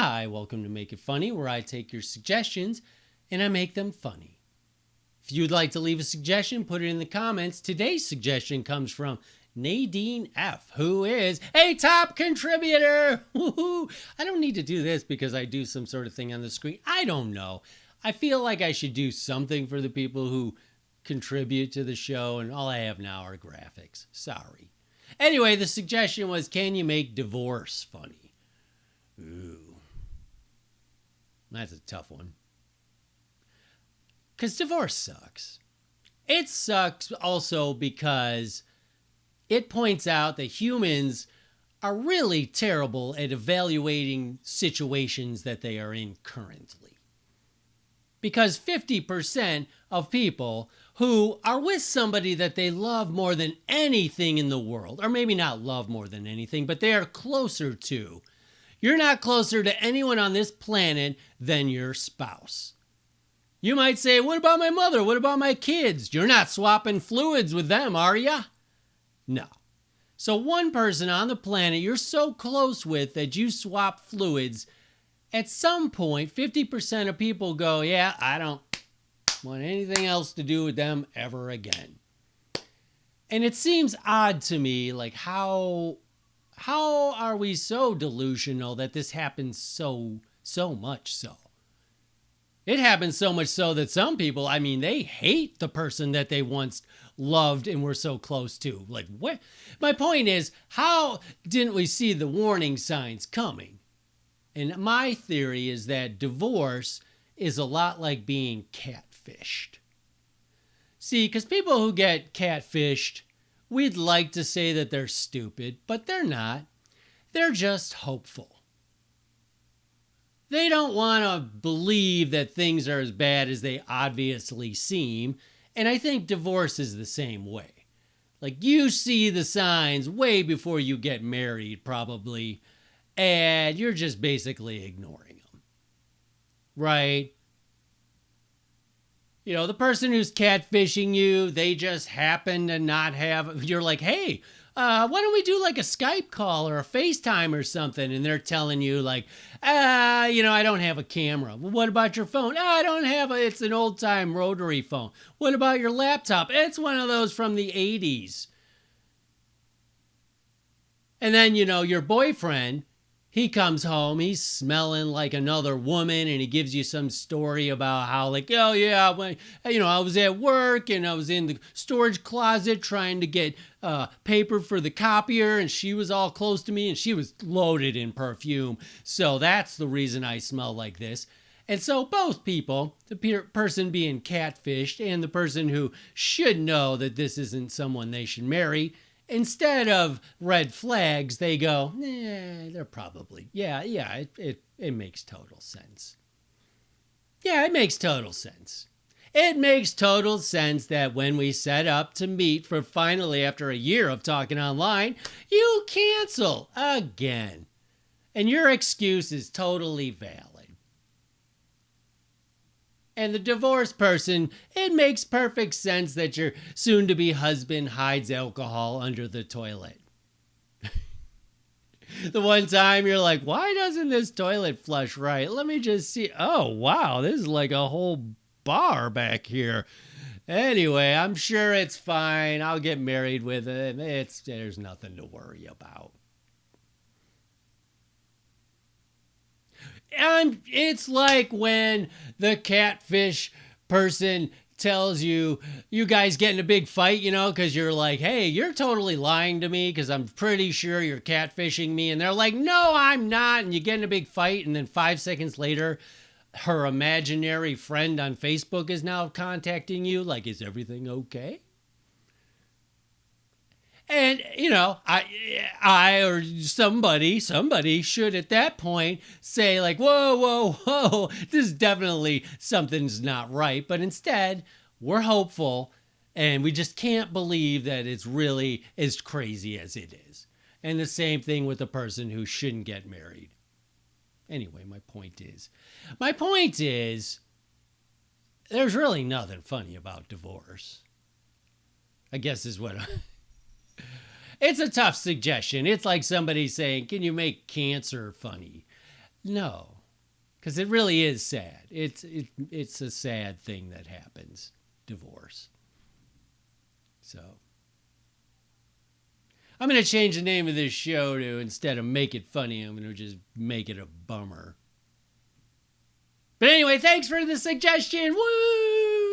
Hi, welcome to Make It Funny, where I take your suggestions and I make them funny. If you'd like to leave a suggestion, put it in the comments. Today's suggestion comes from Nadine F., who is a top contributor. Woo-hoo. I don't need to do this because I do some sort of thing on the screen. I don't know. I feel like I should do something for the people who contribute to the show, and all I have now are graphics. Sorry. Anyway, the suggestion was, can you make divorce funny? Ooh. That's a tough one. Because divorce sucks. It sucks also because it points out that humans are really terrible at evaluating situations that they are in currently. Because 50% of people who are with somebody that they love more than anything in the world, or maybe not love more than anything, but they are closer to, you're not closer to anyone on this planet than your spouse. You might say, what about my mother? What about my kids? You're not swapping fluids with them, are ya? No. So one person on the planet you're so close with that you swap fluids, at some point, 50% of people go, yeah, I don't want anything else to do with them ever again. And it seems odd to me, like how are we so delusional that this happens so much so? It happens so much so that some people, they hate the person that they once loved and were so close to. Like, what? My point is, how didn't we see the warning signs coming? And my theory is that divorce is a lot like being catfished. See, because people who get catfished, we'd like to say that they're stupid, but they're not. They're just hopeful. They don't want to believe that things are as bad as they obviously seem, and I think divorce is the same way. Like, you see the signs way before you get married, probably, and you're just basically ignoring them. Right? You know, the person who's catfishing you, they just happen to not have, you're like, hey, why don't we do like a Skype call or a FaceTime or something? And they're telling you like, I don't have a camera. Well, what about your phone? I don't have it's an old time rotary phone. What about your laptop? It's one of those from the 80s. And then, your boyfriend, he comes home, he's smelling like another woman, and he gives you some story about how, like, oh yeah, I was at work and I was in the storage closet trying to get paper for the copier, and she was all close to me and she was loaded in perfume. So that's the reason I smell like this. And so both people, the person being catfished and the person who should know that this isn't someone they should marry, instead of red flags, they go, they're probably, it makes total sense. Yeah, it makes total sense. It makes total sense that when we set up to meet for finally after a year of talking online, you cancel again. And your excuse is totally valid. And the divorced person, it makes perfect sense that your soon-to-be husband hides alcohol under the toilet. The one time you're like, why doesn't this toilet flush right? Let me just see. Oh, wow, this is like a whole bar back here. Anyway, I'm sure it's fine. I'll get married with it. There's nothing to worry about. And it's like when the catfish person tells you, you guys get in a big fight, because you're like, hey, you're totally lying to me because I'm pretty sure you're catfishing me. And they're like, no, I'm not. And you get in a big fight. And then 5 seconds later, her imaginary friend on Facebook is now contacting you. Like, is everything okay? And, I or somebody should at that point say like, whoa, this is definitely something's not right. But instead, we're hopeful and we just can't believe that it's really as crazy as it is. And the same thing with the person who shouldn't get married. Anyway, my point is, there's really nothing funny about divorce. I guess is what It's a tough suggestion. It's like somebody saying, can you make cancer funny? No, because it really is sad. It's a sad thing that happens, divorce. So I'm going to change the name of this show to, instead of Make It Funny, I'm going to just make it a bummer. But anyway, thanks for the suggestion. Woo!